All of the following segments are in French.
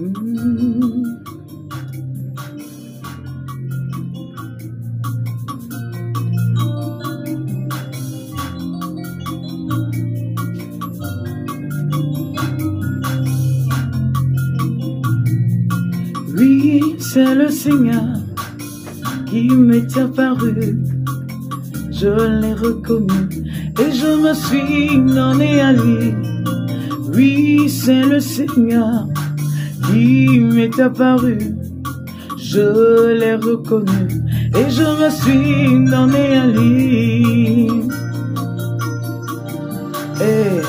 Oui, c'est le Seigneur qui m'est apparu. Je l'ai reconnu et je me suis donné à lui. Oui, c'est le Seigneur qui m'est apparu. Je l'ai reconnu et je me suis donné à lui. Hey.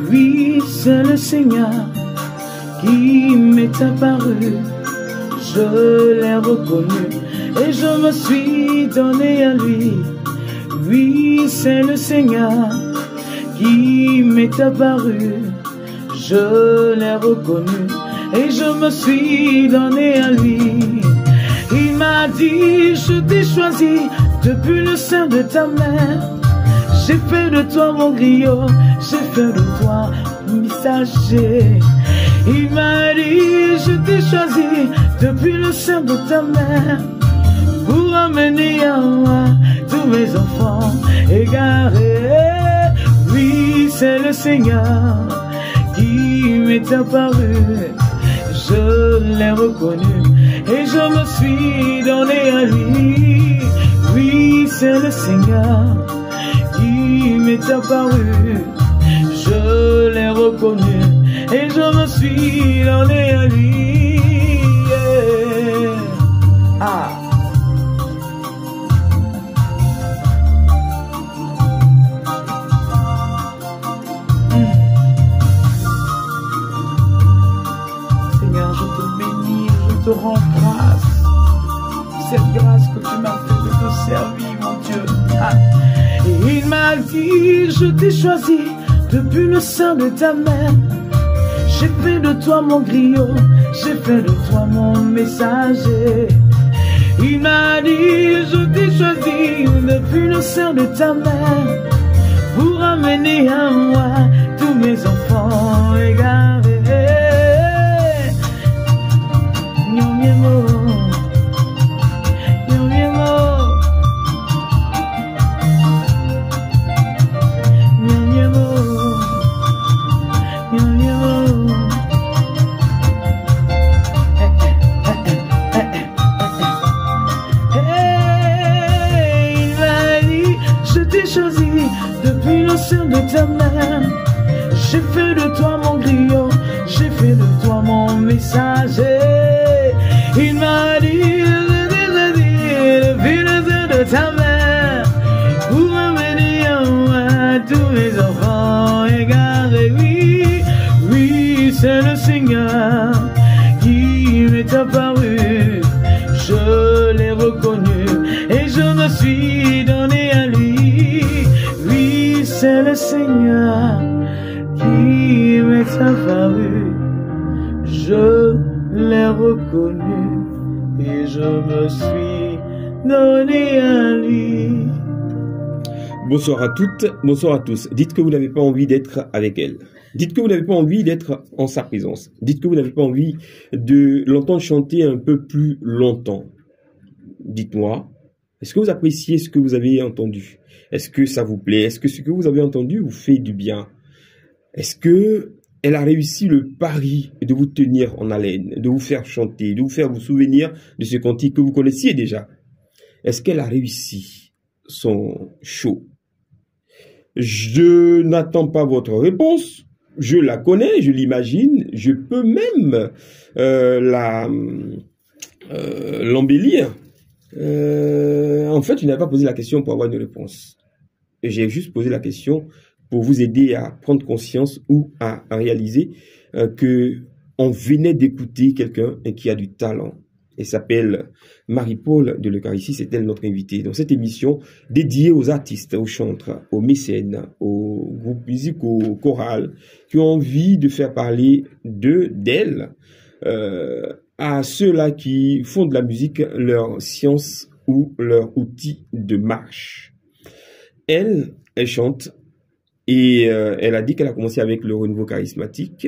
Oui, c'est le Seigneur qui m'est apparu. Je l'ai reconnu et je me suis donné à lui. Oui, c'est le Seigneur qui m'est apparu. Je l'ai reconnu et je me suis donné à lui. Il m'a dit, je t'ai choisi depuis le sein de ta mère. J'ai fait de toi mon griot, j'ai fait de toi mon messager. Il m'a dit, je t'ai choisi depuis le sein de ta mère pour amener à moi tous mes enfants égarés. Oui, c'est le Seigneur qui m'est apparu. Je l'ai reconnu et je me suis donné à lui. Oui, c'est le Seigneur qui m'est apparu. Je l'ai reconnu et je me suis donné à lui. Yeah. Ah. Seigneur, je te bénis, je te rends grâce. Cette grâce que tu m'as fait de te servir, mon Dieu. Ah. Et il m'a dit, je t'ai choisi depuis le sein de ta mère. J'ai fait de toi mon griot, j'ai fait de toi mon messager. Il m'a dit, je t'ai choisi depuis le sein de ta mère pour amener à moi tous mes enfants égarés. Depuis le sein de ta mère, j'ai fait de toi mon griot, j'ai fait de toi mon messager. Il m'a dit, depuis le sein de ta mère, pour amener à moi tous mes enfants égarés. Oui, oui, c'est le Seigneur qui m'est apparu. Je l'ai reconnu et je me suis donné à lui. C'est le Seigneur qui m'est apparu. Je l'ai reconnu et je me suis donné à lui. Bonsoir à toutes, bonsoir à tous. Dites que vous n'avez pas envie d'être avec elle. Dites que vous n'avez pas envie d'être en sa présence. Dites que vous n'avez pas envie de l'entendre chanter un peu plus longtemps. Dites-moi, est-ce que vous appréciez ce que vous avez entendu? Est-ce que ça vous plaît? Est-ce que ce que vous avez entendu vous fait du bien? Est-ce que elle a réussi le pari de vous tenir en haleine, de vous faire chanter, de vous faire vous souvenir de ce cantique que vous connaissiez déjà? Est-ce qu'elle a réussi son show? Je n'attends pas votre réponse. Je la connais, je l'imagine. Je peux même l'embellir. En fait, je n'avais pas posé la question pour avoir une réponse. J'ai juste posé la question pour vous aider à prendre conscience ou à réaliser que on venait d'écouter quelqu'un qui a du talent. Elle s'appelle Marie-Paul de l'Eucharistie, c'est elle notre invitée. Dans cette émission dédiée aux artistes, aux chantres, aux mécènes, aux groupes musicaux, chorales, qui ont envie de faire parler d'elle, à ceux-là qui font de la musique leur science ou leur outil de marche. elle chante et elle a dit qu'elle a commencé avec le renouveau charismatique.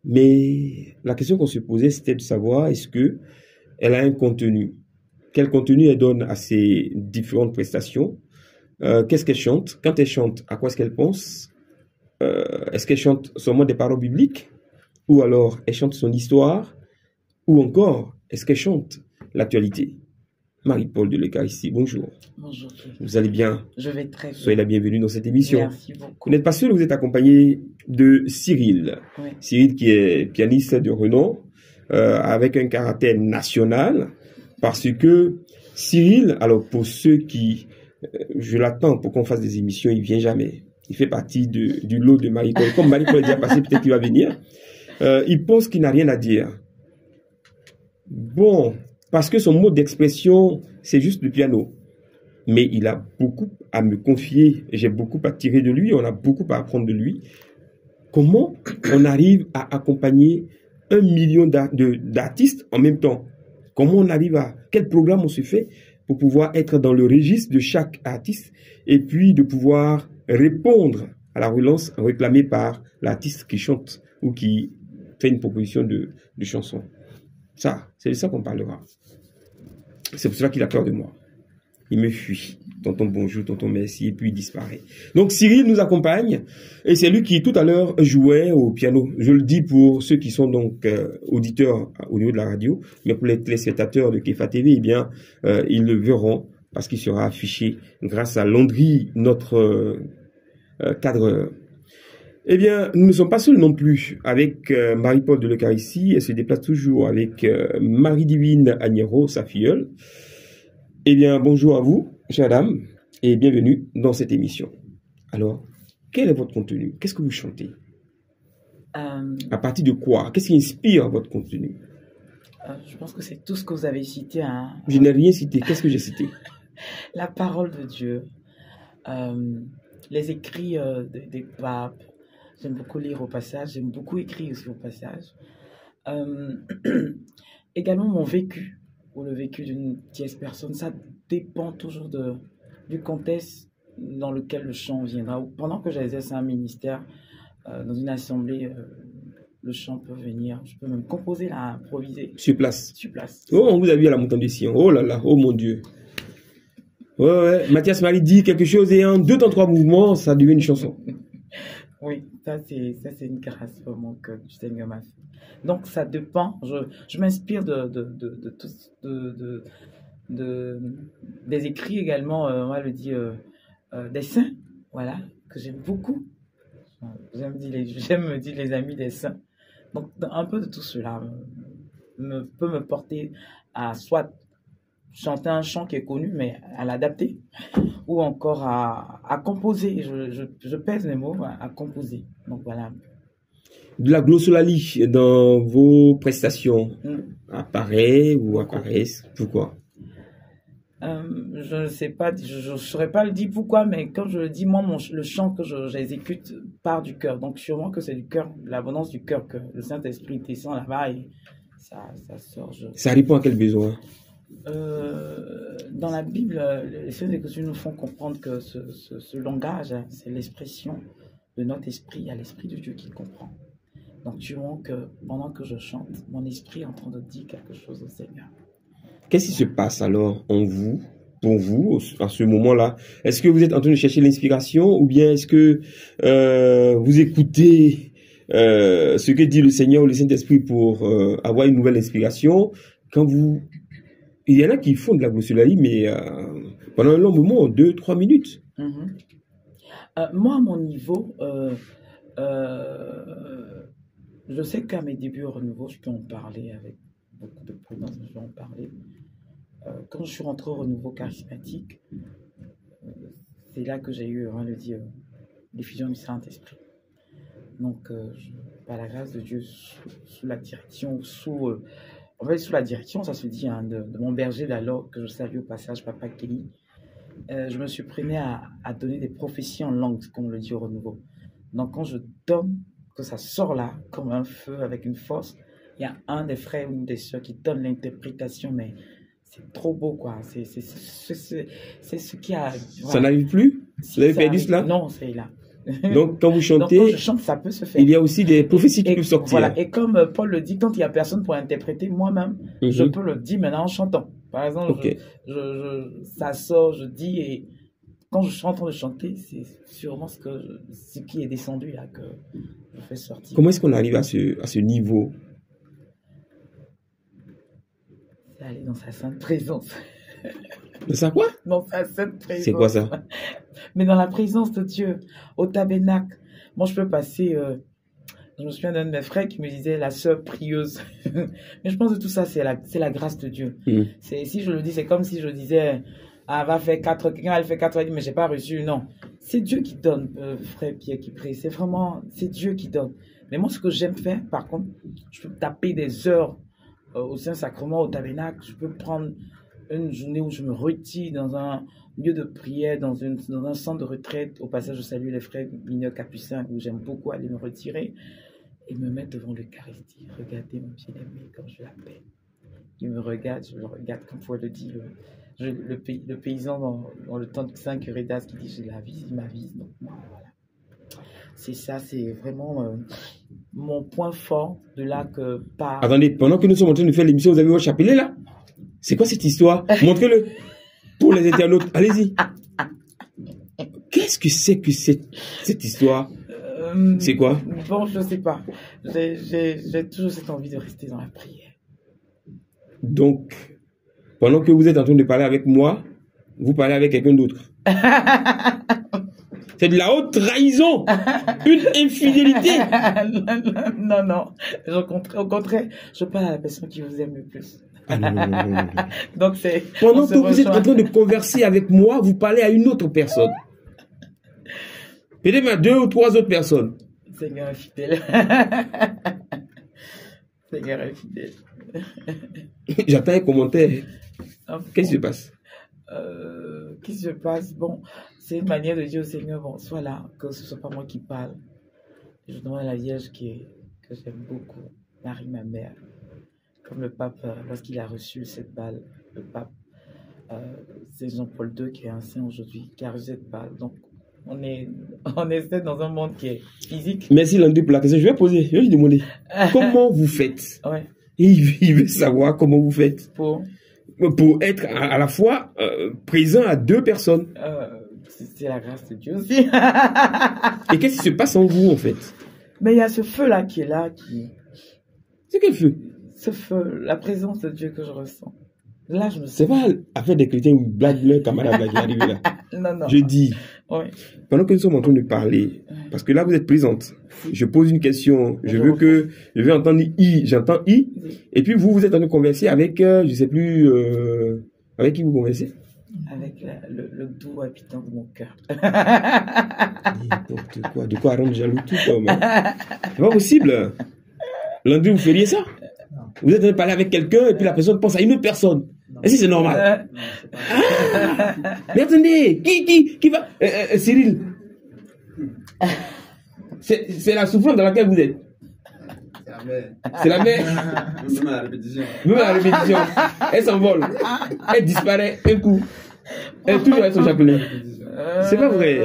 Mais la question qu'on se posait, c'était de savoir est-ce que elle a un contenu? Quel contenu elle donne à ses différentes prestations? Qu'est-ce qu'elle chante? Quand elle chante, à quoi est-ce qu'elle pense? Est-ce qu'elle chante seulement des paroles bibliques? Ou alors elle chante son histoire? Ou encore, est-ce qu'elle chante l'actualité? Marie-Paul de l'Eucharistie, bonjour. Bonjour. Vous allez bien? Je vais très bien. Soyez la bienvenue dans cette émission. Merci beaucoup. Vous n'êtes pas seul, vous êtes accompagné de Cyril. Oui. Cyril qui est pianiste de renom, avec un caractère national, parce que Cyril, alors pour ceux qui, je l'attends pour qu'on fasse des émissions, il vient jamais. Il fait partie du lot de Marie-Paul. Comme Marie-Paul est déjà passé, peut-être qu'il va venir. Il pense qu'il n'a rien à dire. Bon, parce que son mode d'expression, c'est juste le piano. Mais il a beaucoup à me confier, j'ai beaucoup à tirer de lui, on a beaucoup à apprendre de lui. Comment on arrive à accompagner 1 million d'artistes en même temps? Comment on arrive à... Quel programme on se fait pour pouvoir être dans le registre de chaque artiste et puis de pouvoir répondre à la relance réclamée par l'artiste qui chante ou qui fait une proposition de chanson? Ça, c'est de ça qu'on parlera. C'est pour cela qu'il a peur de moi. Il me fuit. Tonton bonjour, tonton merci, et puis il disparaît. Donc Cyril nous accompagne, et c'est lui qui tout à l'heure jouait au piano. Je le dis pour ceux qui sont donc auditeurs au niveau de la radio, mais pour les téléspectateurs de Kefa TV, eh bien, ils le verront, parce qu'il sera affiché grâce à Landry, notre cadreur. Eh bien, nous ne sommes pas seuls non plus avec Marie-Paul de l'Eucharistie. Elle se déplace toujours avec Marie-Divine Agnero, sa filleule. Eh bien, bonjour à vous, chère dame, et bienvenue dans cette émission. Alors, quel est votre contenu? Qu'est-ce que vous chantez? À partir de quoi? Qu'est-ce qui inspire votre contenu? Je pense que c'est tout ce que vous avez cité. Hein. Je n'ai rien cité. Qu'est-ce que j'ai cité? La parole de Dieu, les écrits des papes. J'aime beaucoup lire au passage, j'aime beaucoup écrire aussi au passage. Également mon vécu, ou le vécu d'une tierce personne, ça dépend toujours du contexte dans lequel le chant viendra. Pendant que j'exerce un ministère, dans une assemblée, le chant peut venir, je peux même composer, là, improviser. Sur place. Sur place. Oh, on vous a vu à la montagne de Sion. Oh là là, oh mon Dieu. Ouais. Mathias Marie dit quelque chose et en 2 temps 3 mouvements, ça devient une chanson. Oui, ça c'est une grâce vraiment que le Seigneur m'a fait. Donc ça dépend. Je m'inspire des écrits également. On va le dire des saints, voilà, que j'aime beaucoup. J'aime dire les amis des saints. Donc un peu de tout cela peut me porter à soit chanter un chant qui est connu, mais à l'adapter, ou encore à composer. Je pèse mes mots, à composer. Donc voilà. De la glossolalie dans vos prestations apparaît ou apparaissent? Pourquoi? Je ne sais pas, je ne saurais pas le dire pourquoi, mais quand je le dis, moi, le chant que j'exécute part du cœur. Donc sûrement que c'est du cœur, l'abondance du cœur, que le Saint-Esprit descend là-bas et ça sort. Ça répond à quel besoin? Dans la Bible, les Saintes Écritures nous font comprendre que ce langage, c'est l'expression de notre esprit à l'esprit de Dieu qui comprend. Donc, sûrement que pendant que je chante, mon esprit est en train de dire quelque chose au Seigneur. Qu'est-ce qui se passe alors en vous, pour vous, à ce moment-là? Est-ce que vous êtes en train de chercher l'inspiration ou bien est-ce que vous écoutez ce que dit le Seigneur ou le Saint-Esprit pour avoir une nouvelle inspiration? Quand vous... Il y en a qui font de la glossolalie, mais pendant un long moment, 2-3 minutes. Moi, à mon niveau, je sais qu'à mes débuts au renouveau, je peux en parler avec beaucoup de prudence, je vais en parler. Quand je suis rentré au renouveau charismatique, c'est là que j'ai eu, on va le dire, l'effusion du Saint-Esprit. Donc, par la grâce de Dieu, sous la direction, sous la direction, ça se dit, hein, de mon berger d'alors, que je salue au passage, Papa Kelly, je me suis prêné à donner des prophéties en langue, comme on le dit au renouveau. Donc, quand je donne, que ça sort là, comme un feu, avec une force, il y a un des frères ou une des sœurs qui donne l'interprétation, mais c'est trop beau, quoi. C'est ce qui a... Voilà. Ça n'arrive plus? Si Vous avez ça perdu arrive- cela? Non, c'est là. Donc, quand vous Donc, chantez, quand je chante, ça peut se faire. il y a aussi des prophéties qui peuvent sortir. Voilà. Et comme Paul le dit, quand il n'y a personne pour interpréter, moi-même, je peux le dire maintenant en chantant. Par exemple, Ok. ça sort, je dis, et quand je suis en train de chanter, c'est sûrement ce qui est descendu là que je fais sortir. Comment est-ce qu'on arrive à ce niveau? C'est aller dans sa sainte présence. De ça quoi? Dans sa sainte présence. C'est quoi ça? Mais dans la présence de Dieu, au tabernacle. Moi, je peux passer. Je me souviens d'un de mes frères qui me disait la sœur prieuse. Mais je pense que tout ça, c'est la grâce de Dieu. Si je le dis, c'est comme si je disais, ah, va faire 4, quelqu'un va le faire 4 heures, mais j'ai pas reçu. Non. C'est Dieu qui donne, frère Pierre qui prie. C'est Dieu qui donne. Mais moi, ce que j'aime faire, par contre, je peux taper des heures au Saint-Sacrement, au tabernacle. Je peux prendre une journée où je me retire dans un lieu de prière, dans un centre de retraite. Au passage, je salue les frères mineurs capucins où j'aime beaucoup aller me retirer et me mettre devant l'Eucharistie. Regardez mon bien-aimé comme je l'appelle. Il me regarde, je le regarde, comme vous le dit le paysan dans le temps de Saint-Curidas qui dit j'ai la vie, il m'avise. Donc moi, voilà. C'est ça, c'est vraiment mon point fort de là que par... Attendez, pendant que nous sommes en train de faire l'émission, vous avez votre chapelet là? C'est quoi cette histoire? Montrez-le pour les internautes. Allez-y. Qu'est-ce que c'est que cette histoire? C'est quoi? Bon, je sais pas. J'ai toujours cette envie de rester dans la prière. Donc, pendant que vous êtes en train de parler avec moi, vous parlez avec quelqu'un d'autre. C'est de la haute trahison, une infidélité. Non. Au contraire, je parle à la personne qui vous aime le plus. Ah, non. Donc c'est. Pendant que vous êtes en train de converser avec moi, vous parlez à une autre personne. Peut-être à 2 ou 3 autres personnes. Seigneur est fidèle. Seigneur est fidèle. J'attends un commentaire. Qu'est-ce qui se passe? Qu'est-ce qui se passe? Bon, c'est une manière de dire au Seigneur, bon, sois là, que ce ne soit pas moi qui parle. Je demande à la Vierge que j'aime beaucoup, Marie, ma mère. Comme le pape, lorsqu'il a reçu cette balle, le pape, c'est Jean-Paul II qui est un saint aujourd'hui, qui a reçu cette balle. Donc, on est dans un monde qui est physique. Merci Landry pour la question. Je vais lui demander, comment vous faites? Ouais. Et il veut savoir comment vous faites. Pour être à la fois présent à 2 personnes. C'est la grâce de Dieu aussi. Et qu'est-ce qui se passe en vous, en fait? Mais il y a ce feu-là qui est là. C'est quel feu? Ce feu, la présence de Dieu que je ressens. Là, je me sens... C'est pas affaire des chrétiens une blague, leur camarade qui est arrivé là. Non. Je dis, ouais. Pendant que nous sommes en train de parler, parce que là, vous êtes présente, je pose une question, je veux entendre I, j'entends I, et puis vous êtes en train de converser avec, je sais plus, avec qui vous conversez? Avec le doux habitant de mon cœur. N'importe quoi, de quoi rendre jaloux tout comme. C'est pas possible. Landry, vous feriez ça? Vous êtes en train de parler avec quelqu'un et puis la personne pense à une autre personne. Est-ce que c'est normal? Mais attendez, qui va... Cyril, c'est la souffrance dans laquelle vous êtes. C'est la mer. Même à la répétition. Même à la répétition. Elle s'envole. Elle disparaît un coup. Elle est toujours avec son chapelet. C'est pas vrai.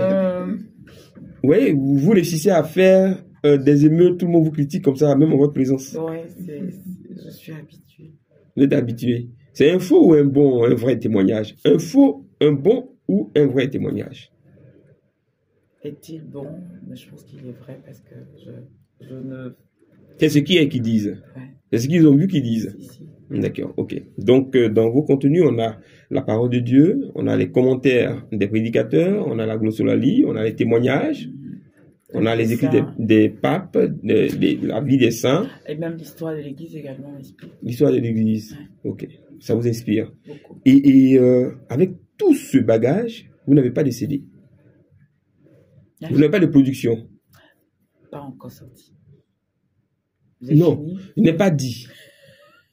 Vous voyez, vous réussissez à faire des émeutes, tout le monde vous critique comme ça, même en votre présence. Oui, je suis habitué. Vous êtes habitué. C'est un faux ou un vrai témoignage? Un faux, un bon ou un vrai témoignage? Est-il bon? Mais je pense qu'il est vrai parce que je ne... C'est ce qui disent. Ouais. C'est ce qu'ils ont vu qu'ils disent. Si. D'accord, ok. Donc, dans vos contenus, on a la parole de Dieu, on a les commentaires des prédicateurs, on a la glossolalie, on a les témoignages, on a les écrits des papes, la vie des saints. Et même l'histoire de l'Église également m'inspire. L'histoire de l'Église, ok. Ça vous inspire. Beaucoup. Et avec tout ce bagage, vous n'avez pas de CD. Vous n'avez pas de production. Pas encore sorti. Non, il n'est pas dit.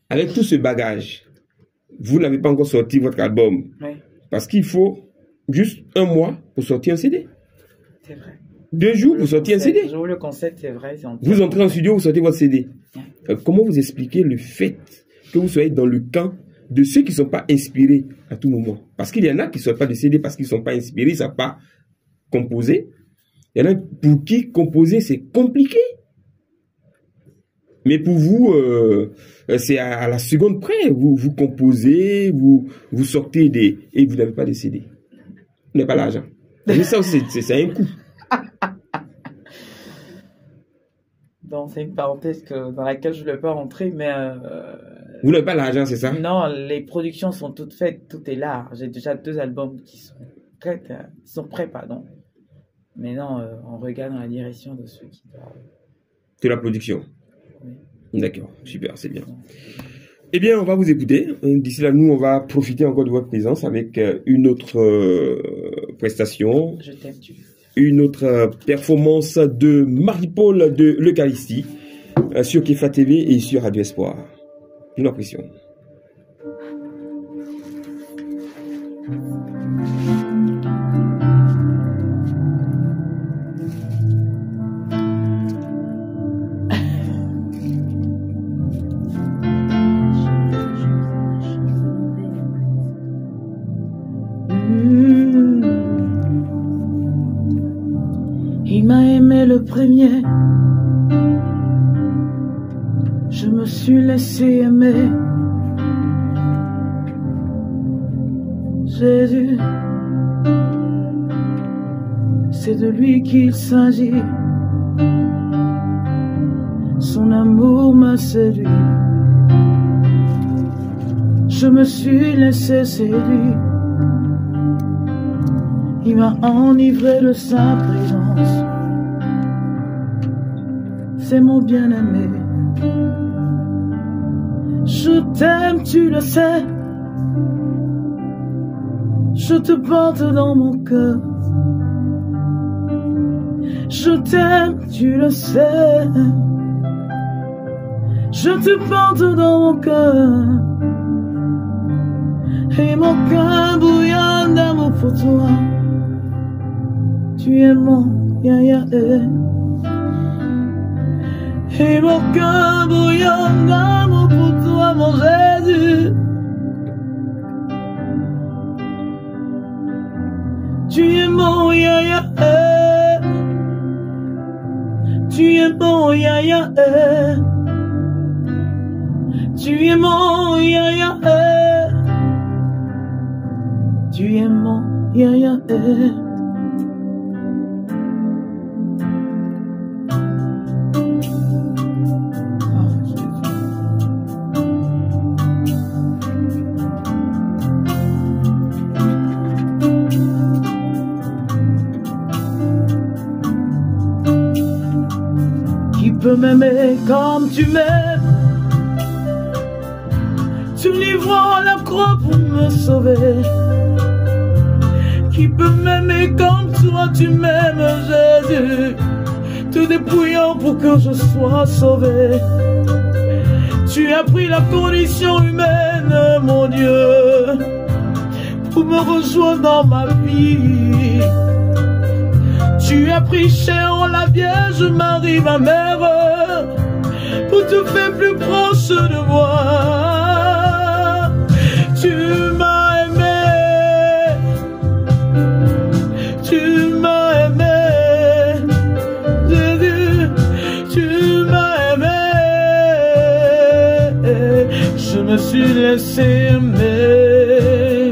Avec tout ce bagage, vous n'avez pas encore sorti votre album. Oui. Parce qu'il faut juste 1 mois pour sortir un CD. C'est vrai. 2 jours pour sortir un CD. Le concept, c'est vrai. Vous entrez en studio, vous sortez votre CD. Comment vous expliquez le fait que vous soyez dans le camp de ceux qui ne sont pas inspirés à tout moment? Parce qu'il y en a qui ne sortent pas de CD parce qu'ils ne sont pas inspirés, ils ne savent pas composer. Il y en a pour qui composer, c'est compliqué. Mais pour vous, c'est à la seconde près. Vous composez, vous sortez et vous n'avez pas de CD. Vous n'avez pas l'argent. Mais ça aussi, c'est un coût. Bon, c'est une parenthèse dans laquelle je ne voulais pas rentrer, mais... Vous n'avez pas l'argent, c'est ça? Non, les productions sont toutes faites, tout est là. J'ai déjà 2 albums qui sont prêts, pardon. Mais non, on regarde dans la direction de ceux qui doivent... De la production. Oui. D'accord, super, c'est bien. Eh bien, on va vous écouter. D'ici là, nous, on va profiter encore de votre présence avec une autre prestation. Je t'aime, tu. Une autre performance de Marie-Paul de l'Eucharistie sur Kefa TV et sur Radio Espoir. Nous l'apprécions. Il m'a aimé le premier, je me suis laissé aimer. Jésus, c'est de lui qu'il s'agit. Son amour m'a séduit. Je me suis laissé séduire. Il m'a enivré de sa présence. C'est mon bien-aimé. Je t'aime, tu le sais. Je te porte dans mon cœur. Je t'aime, tu le sais. Je te porte dans mon cœur. Et mon cœur bouillonne d'amour pour toi. Tu es mon ya-ya. Et mon cœur bouillonne d'amour pour toi, mon Jésus. Tu es mon ya-ya. Tu es mon ya-ya. Tu es mon ya-ya. Tu es mon ya-ya. Qui peut m'aimer comme tu m'aimes? Tu livres à la croix pour me sauver. Qui peut m'aimer comme toi tu m'aimes, Jésus, te dépouillant pour que je sois sauvé. Tu as pris la condition humaine, mon Dieu, pour me rejoindre dans ma vie. Tu as pris cher la Vierge Marie, ma mère, pour te faire plus proche de moi. Tu m'as aimé, tu m'as aimé, Jésus, tu m'as aimé. Je me suis laissé aimer.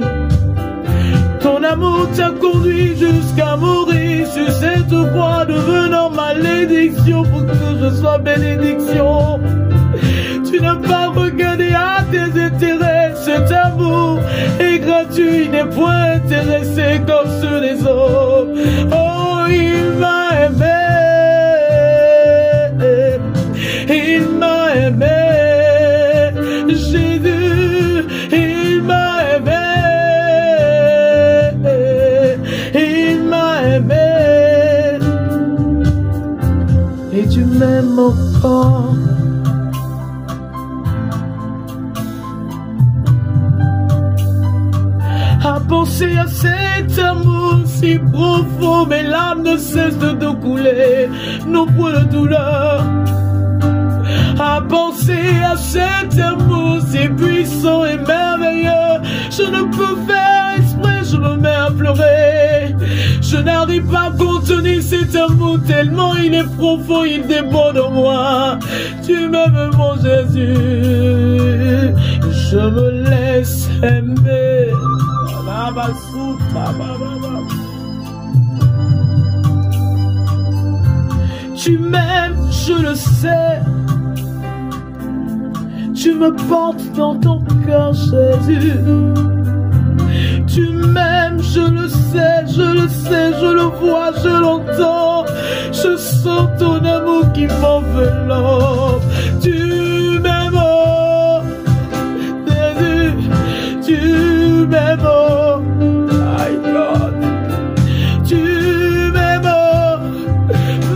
Ton amour t'a conduit jusqu'à mourir sur cette voie, devenant malédiction pour que je sois bénédiction. Tu n'as pas regardé à tes intérêts, cet amour est gratuit, n'est point intéressé comme ceux des autres. Oh, il m'a aimé, il m'a aimé, Jésus, il m'a aimé, il m'a aimé, et tu m'aimes encore. À penser à cet amour si profond, mes larmes ne cessent de couler, non point de douleur. À penser à cet amour si puissant et merveilleux, je ne peux faire exprès, je me mets à pleurer. Je n'arrive n'arrive pas à contenir cet amour tellement il est profond, il déborde en moi. Tu m'aimes mon Jésus, je me laisse aimer. Tu m'aimes, je le sais. Tu me portes dans ton cœur, Jésus. Tu m'aimes, je le sais, je le sais, je le vois, je l'entends. Je sens ton amour qui m'enveloppe. Tu m'aimes, oh, Jésus, tu m'aimes, oh, my God. Tu m'aimes, oh,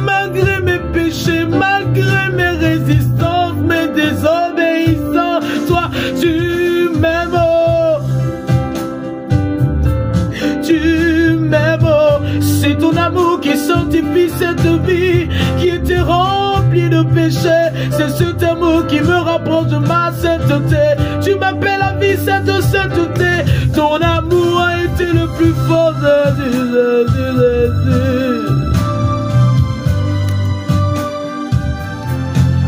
malgré mes péchés, malgré mes résistances, mes désobéissances, toi, tu m'aimes, oh. Tu m'aimes, oh. C'est ton amour qui sanctifie cette vie qui était remplie de péchés. C'est cet amour qui me rapproche de ma sainteté. Tu m'appelles à vie cette sainteté. Ton amour a été le plus fort, Jésus.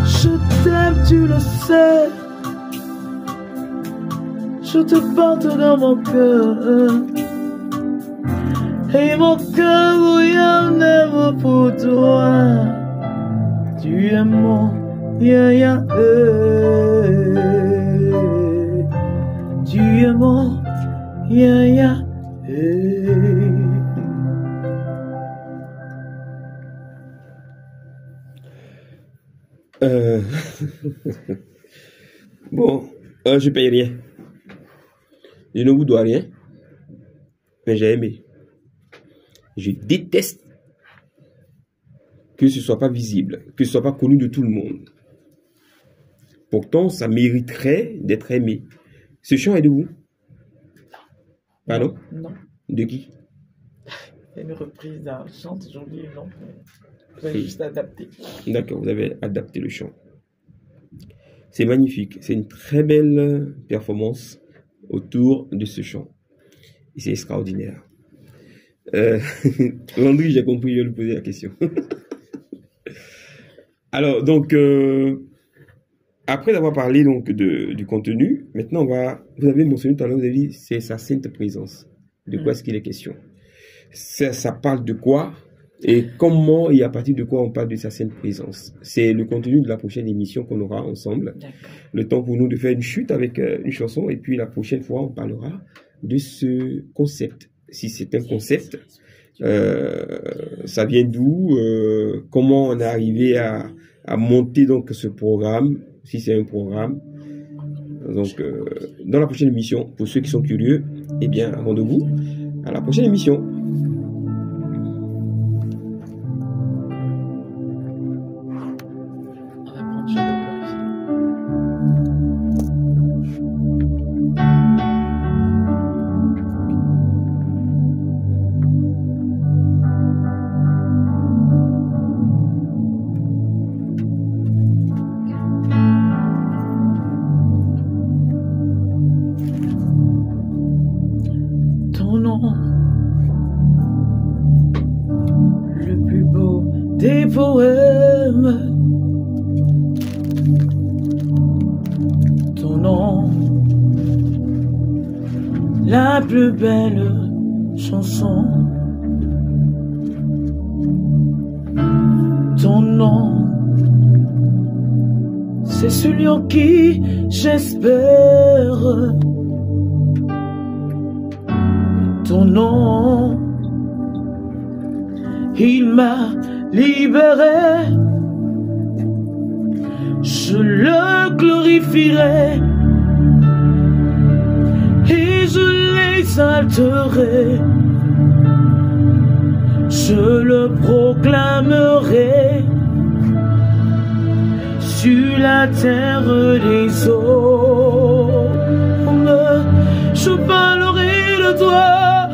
Je t'aime, tu le sais. Je te porte dans mon cœur. Et mon cœur bouillonne pour toi. Tu es mon Yahya. Tu es mon Yahya. Bon, je paye rien. Je ne vous dois rien. Mais j'ai aimé. Je déteste que ce ne soit pas visible, que ce ne soit pas connu de tout le monde. Pourtant, ça mériterait d'être aimé. Ce chant est de vous? Pardon? Non. De qui? C'est une reprise d'un chant, j'ai oublié le nom. Vous avez juste adapté. D'accord, vous avez adapté le chant. C'est magnifique. C'est une très belle performance autour de ce chant. Et c'est extraordinaire. Landry, j'ai compris, je vais lui poser la question. Alors, donc, après avoir parlé donc du contenu, maintenant vous avez mentionné tout à l'heure, vous avez dit c'est sa sainte présence. De quoi est-ce qu'il est question? Ça parle de quoi et comment et à partir de quoi on parle de sa sainte présence? C'est le contenu de la prochaine émission qu'on aura ensemble. Le temps pour nous de faire une chute avec une chanson et puis la prochaine fois on parlera de ce concept. Si c'est un concept, ça vient d'où, comment on est arrivé à monter donc ce programme, si c'est un programme. Donc, dans la prochaine émission, pour ceux qui sont curieux, eh bien, rendez-vous à la prochaine émission. Des poèmes, ton nom, la plus belle chanson, ton nom, c'est celui en qui j'espère, ton nom, il m'a libéré, je le glorifierai et je l'exalterai, je le proclamerai sur la terre des hommes. Je parlerai de toi,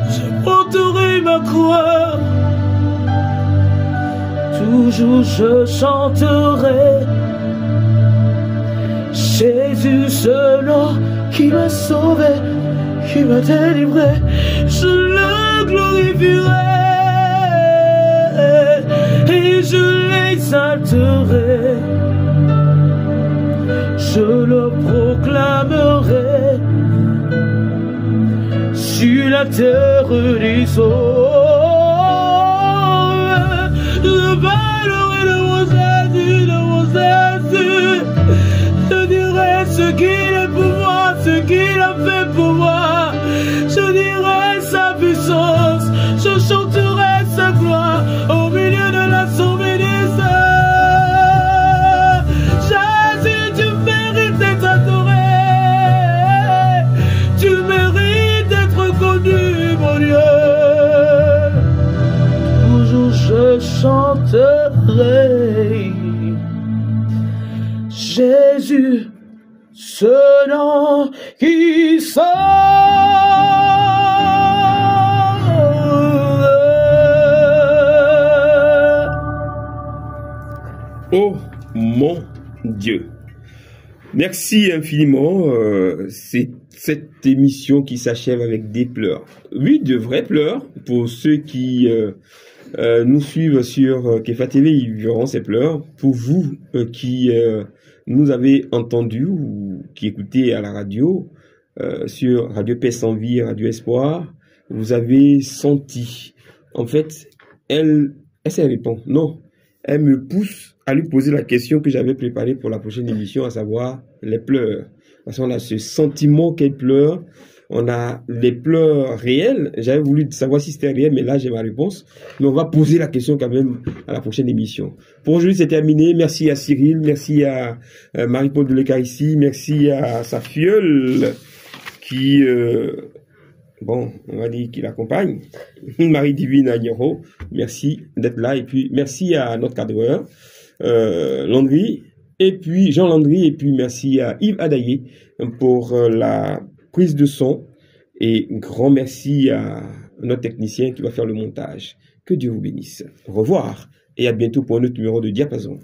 je porterai ma croix, toujours je chanterai Jésus, celui qui m'a sauvé, qui m'a délivré. Je le glorifierai et je l'exalterai. Je le proclamerai sur la terre des eaux. Je parlerai de vos Jésus, je dirai ce qu'il est pour moi, ce qu'il a fait pour moi. Je dirai sa puissance, je chanterai sa gloire au milieu de l'assemblée des saints. Jésus, tu mérites d'être adoré, tu mérites d'être connu, mon Dieu. Toujours je chanterai Jésus, ce nom qui sauve. Oh mon Dieu. Merci infiniment. C'est cette émission qui s'achève avec des pleurs. Oui, de vrais pleurs. Pour ceux qui nous suivent sur Kefa TV, ils verront ces pleurs. Pour vous qui nous avez entendus ou qui écoutez à la radio, sur Radio Paix Sans Vie, Radio Espoir, vous avez senti. En fait, elle répond. Non, elle me pousse à lui poser la question que j'avais préparée pour la prochaine émission, à savoir les pleurs. Parce qu'on a ce sentiment qu'elle pleure. On a les pleurs réels. J'avais voulu savoir si c'était réel, mais là, j'ai ma réponse. Mais on va poser la question quand même à la prochaine émission. Pour aujourd'hui, c'est terminé. Merci à Cyril. Merci à Marie-Paul de l'Eucharistie. Merci à sa filleule qui, bon, on va dire qui l'accompagne. Marie-Divine Agnero. Merci d'être là. Et puis, merci à notre cadreur, Landry. Et puis, Jean Landry. Et puis, merci à Yves Adaillé pour la prise de son, et grand merci à notre technicien qui va faire le montage. Que Dieu vous bénisse. Au revoir et à bientôt pour un autre numéro de Diapason.